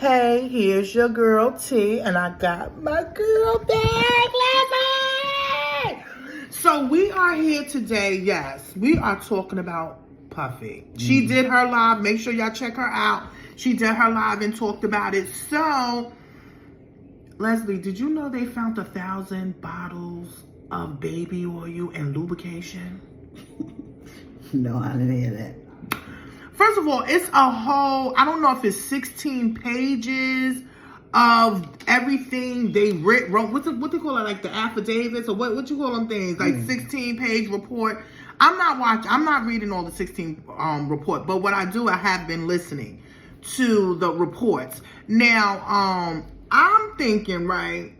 Hey, here's your girl T, and I got my girl back, Lizzie. So we are here today. Yes, we are talking about Puffy. She did her live. Make sure y'all check her out. She did her live and talked about it. So, Leslie, did you know they found 1,000 bottles of baby oil and lubrication? No, I didn't hear that. First of all, it's a whole, I don't know if it's 16 pages of everything they wrote. What they call it, like the affidavits, or what you call them things? Like 16-page report. I'm not reading all the 16 report, but what I do, I have been listening to the reports. Now, I'm thinking, right,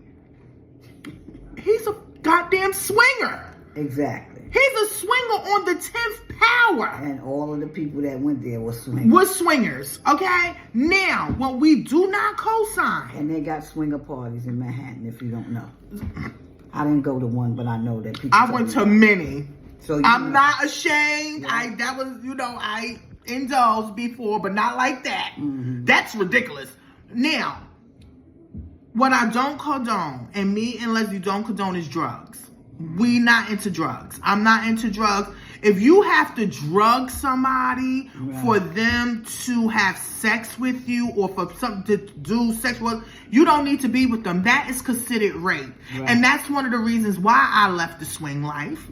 he's a goddamn swinger. Exactly. He's a swinger on the 10th power. And all of the people that went there were swingers. Okay? Now, what we do not co-sign. And they got swinger parties in Manhattan, if you don't know. I didn't go to one, but I know that people. I went to many. So I'm not ashamed. Yeah. I indulged before, but not like that. Mm-hmm. That's ridiculous. Now, what I don't condone, and me and Leslie don't condone, is drugs. We not into drugs. I'm not into drugs. If you have to drug somebody for them to have sex with you, or for something to do sexual, you don't need to be with them. That is considered rape. Right. And that's one of the reasons why I left the swing life,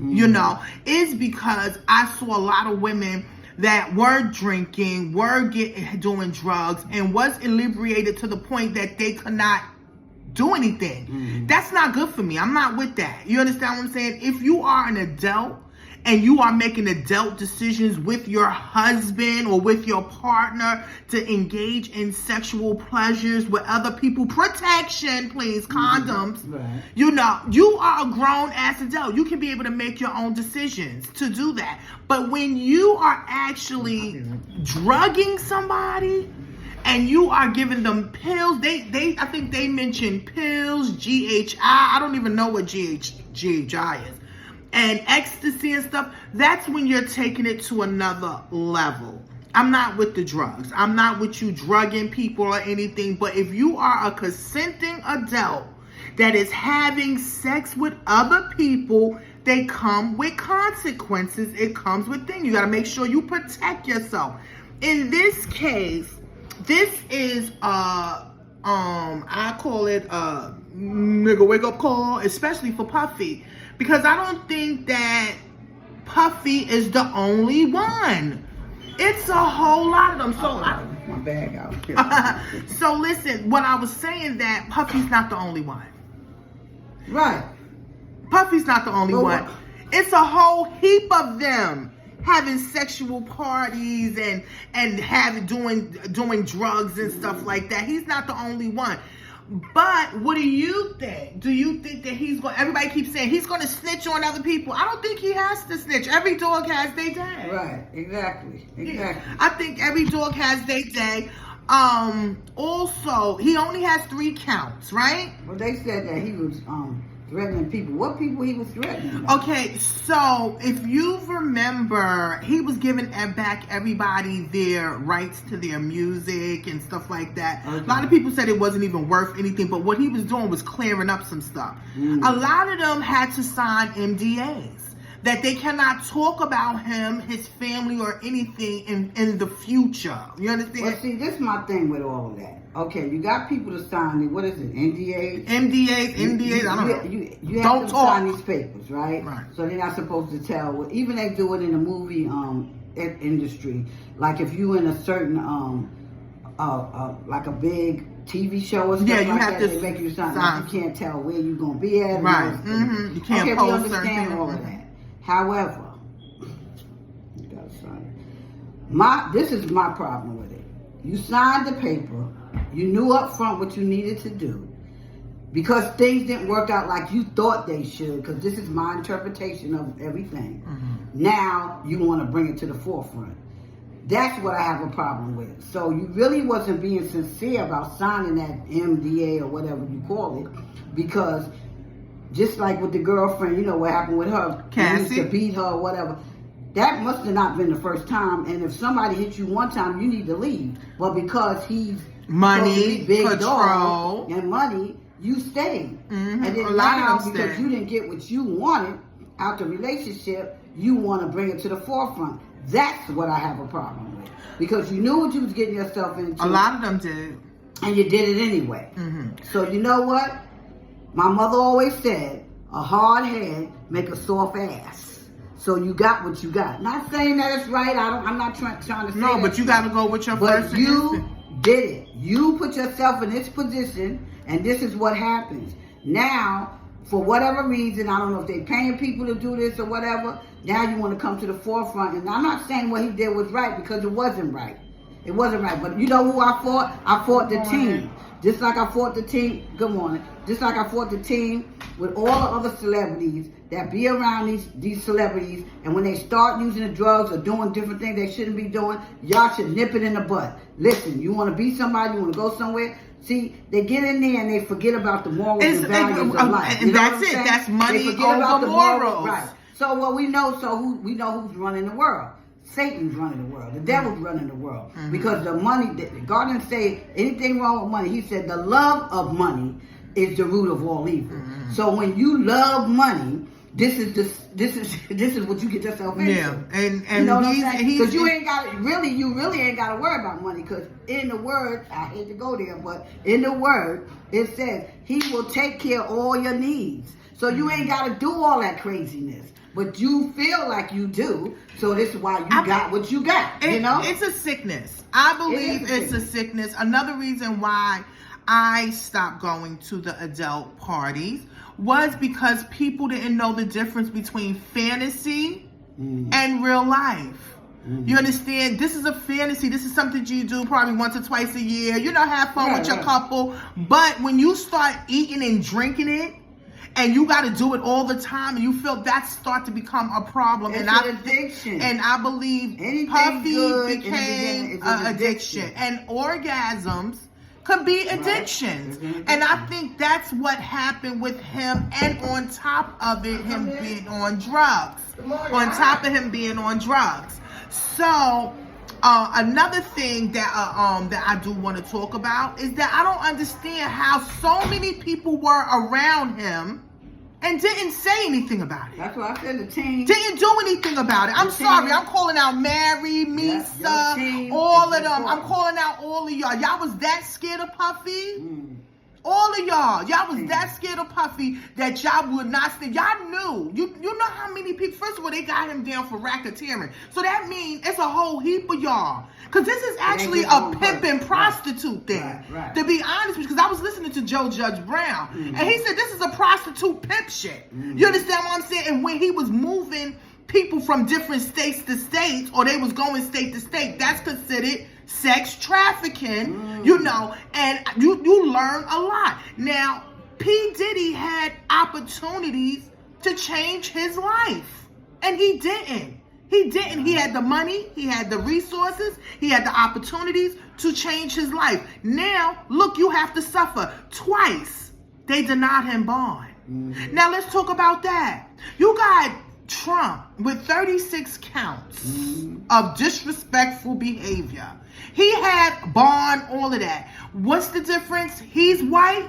is because I saw a lot of women that were drinking, were doing drugs, and was inebriated to the point that they could not do anything. Mm-hmm. That's not good for me. I'm not with that. You understand what I'm saying? If you are an adult and you are making adult decisions with your husband or with your partner to engage in sexual pleasures with other people, protection, please, condoms. Right. You are a grown ass adult. You can be able to make your own decisions to do that. But when you are actually drugging somebody, and you are giving them pills, I think they mentioned pills, GHI, I don't even know what GHI is, and ecstasy and stuff, that's when you're taking it to another level. I'm not with the drugs. I'm not with you drugging people or anything, but if you are a consenting adult that is having sex with other people, they come with consequences. It comes with things. You got to make sure you protect yourself. In this case, this is I call it a nigga wake up call, especially for Puffy, because I don't think that Puffy is the only one. It's a whole lot of them. So my bag out. So listen, when I was saying that Puffy's not the only one. Right. Puffy's not the only one. It's a whole heap of them having sexual parties and doing drugs and stuff like that. He's not the only one. But what do you think? Do you think that everybody keeps saying he's going to snitch on other people? I don't think he has to snitch. Every dog has their day. Right, exactly. I think every dog has their day. Also, he only has 3 counts, right? Well, they said that he was threatening people. What people he was threatening? Okay, so if you remember, he was giving back everybody their rights to their music and stuff like that. Okay. A lot of people said it wasn't even worth anything, but what he was doing was clearing up some stuff. A lot of them had to sign NDAs that they cannot talk about him, his family, or anything in the future. You understand? Well, see, this is my thing with all of that. Okay, you got people to sign, what is it, NDAs? NDAs, I don't know. You have to sign these papers, right? So they're not supposed to tell. Even they do it in the movie industry. Like if you in a certain, like a big TV show or stuff you like have that, to they make you sign. Like you can't tell where you're going to be at. Right. You can't post we understand all of that. However, you got to sign it. This is my problem with it. You signed the paper. You knew up front what you needed to do. Because things didn't work out like you thought they should, because this is my interpretation of everything. Now you want to bring it to the forefront. That's what I have a problem with. So you really wasn't being sincere about signing that MDA or whatever you call it, because just like with the girlfriend, what happened with her, Cassie, used to beat her or whatever. That must have not been the first time. And if somebody hits you one time, you need to leave. But because he's Money, big control, dog, and money, you stayed. Mm-hmm. And then A lot now, of them because stay. you didn't get what you wanted out the relationship, you want to bring it to the forefront. That's what I have a problem with. Because you knew what you was getting yourself into. A lot of them did. And you did it anyway. Mm-hmm. So you know what? My mother always said, a hard head make a soft ass. So you got what you got. Not saying that it's right. I'm not trying to say No, that. but you got to go with your But first you instinct. did it. You put yourself in this position, and this is what happens. Now, for whatever reason, I don't know if they're paying people to do this or whatever, now you want to come to the forefront. And I'm not saying what he did was right, because it wasn't right. It wasn't right. But you know who I fought? I fought the team. Just like I fought the team. Good morning. Just like I fought the team with all the other celebrities that be around these celebrities, and when they start using the drugs or doing different things they shouldn't be doing, y'all should nip it in the bud. Listen, you want to be somebody, you want to go somewhere. See, they get in there and they forget about the morals and values of life. And that's it. That's money over morals. Right. So what we know, we know who's running the world. Satan's running the world. The devil's running the world. Mm-hmm. Because the money, God didn't say anything wrong with money. He said the love of money is the root of all evil. Mm-hmm. So when you love money, this is what you get yourself into. Yeah, and you know what I'm saying? Because you really ain't got to worry about money. Because in the word, I hate to go there, but in the word, it says He will take care of all your needs. So you ain't got to do all that craziness. But you feel like you do, so this is why you got what you got. You know, it's a sickness. I believe it's a sickness. Another reason why I stopped going to the adult parties was because people didn't know the difference between fantasy and real life. You understand? This is a fantasy. This is something you do probably once or twice a year. You know, have fun with your couple. But when you start eating and drinking it, and you got to do it all the time, and you feel that start to become a problem. It's an addiction. And I believe Puffy became an addiction. And orgasms could be addictions. Right. And I think that's what happened with him. And on top of it, him being on drugs. On top of him being on drugs. So another thing that I do want to talk about is that I don't understand how so many people were around him and didn't say anything about it. That's why I said the team didn't do anything about it. I'm sorry. I'm calling out Mary, Misa, all of them. I'm calling out all of y'all. Y'all was that scared of Puffy? All of y'all was that scared of Puffy that y'all would not stay. Y'all knew. You know how many people, first of all, they got him down for racketeering. So that means it's a whole heap of y'all. Because this is actually a pimp and prostitute thing. Right. To be honest, because I was listening to Joe Judge Brown. And he said this is a prostitute pimp shit. You understand what I'm saying? And when he was moving people from different states to states, or they was going state to state, that's considered sex trafficking, you know, and you learn a lot. Now, P. Diddy had opportunities to change his life, and he didn't. He had the money, he had the resources, he had the opportunities to change his life. Now, look, you have to suffer. Twice, they denied him bond. Now, let's talk about that. You got Trump with 36 counts of disrespectful behavior. He had bond, all of that. What's the difference? He's white,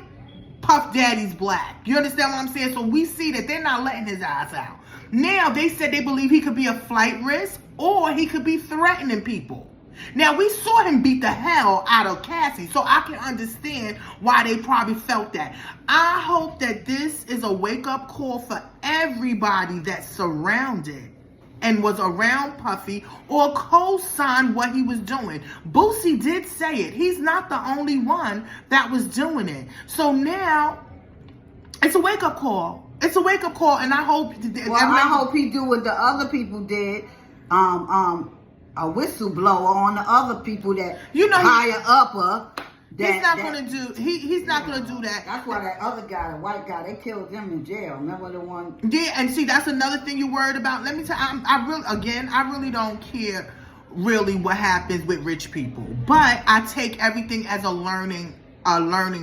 Puff Daddy's black. You understand what I'm saying? So we see that they're not letting his ass out. Now they said they believe he could be a flight risk or he could be threatening people. Now we saw him beat the hell out of Cassie, so I can understand why they probably felt that. I hope that this is a wake-up call for everybody that's surrounded and was around Puffy or co-signed what he was doing. Boosie did say it. He's not the only one that was doing it. So now it's a wake-up call. It's a wake-up call, and I hope... I hope he do what the other people did. A whistleblower on the other people that higher upper. He's not going to do. He's not going to do that. That's why that other guy, the white guy, they killed him in jail. Remember the one? Yeah, and see, that's another thing you're worried about. Let me tell you, I really don't care really what happens with rich people, but I take everything as a learning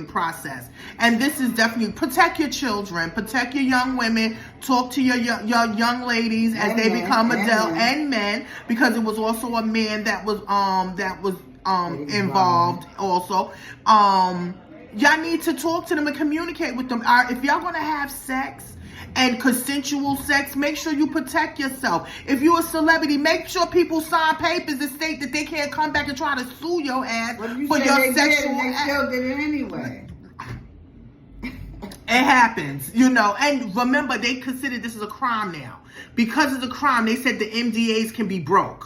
process. And this is definitely protect your children, protect your young women, talk to your young ladies as they become adult, and men, because it was also a man that was involved also. Y'all need to talk to them and communicate with them. If y'all gonna have sex and consensual sex, make sure you protect yourself. If you're a celebrity, make sure people sign papers that state that they can't come back and try to sue your ass for your sexual act. They still did it anyway. It happens, and remember, they consider this as a crime now. Because it's a crime, they said the MDAs can be broke.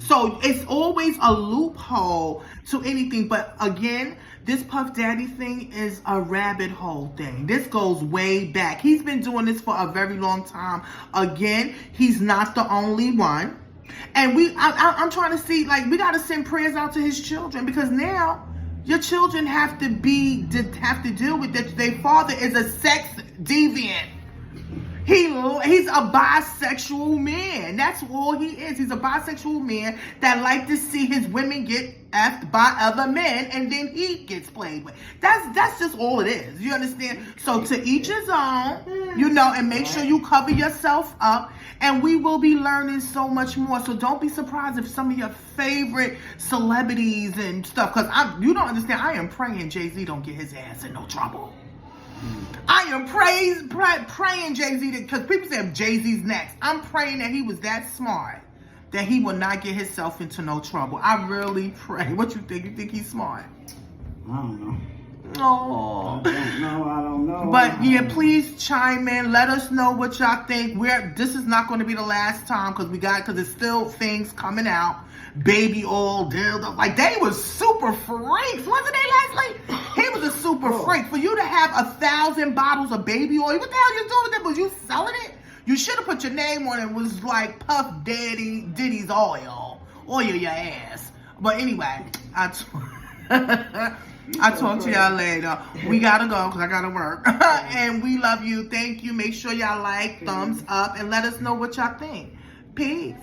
So it's always a loophole to anything. But again, this Puff Daddy thing is a rabbit hole thing. This goes way back. He's been doing this for a very long time. Again, he's not the only one. And I'm trying to see, we got to send prayers out to his children, because now your children have to deal with that. Their father is a sex deviant. He's a bisexual man. That's all he is. He's a bisexual man that like to see his women get effed by other men, and then he gets played with. That's just all it is. You understand? So to each his own, and make sure you cover yourself up. And we will be learning so much more. So don't be surprised if some of your favorite celebrities and stuff, because you don't understand. I am praying Jay-Z don't get his ass in no trouble. I am praying Jay-Z, because people say Jay-Z's next. I'm praying that he was that smart that he will not get himself into no trouble. I really pray. What you think? You think he's smart? I don't know. Oh. I don't know. But yeah, please chime in. Let us know what y'all think. This is not going to be the last time, because there's still things coming out. Baby oil, dildo. They was super freaks, wasn't they, Leslie? He was a super freak. For you to have 1,000 bottles of baby oil, what the hell you doing with that? Was you selling it? You should have put your name on it. It was like Puff Diddy's oil your ass. But anyway, I talk to y'all later. We gotta go because I gotta work. And we love you. Thank you. Make sure y'all like, thumbs up, and let us know what y'all think. Peace.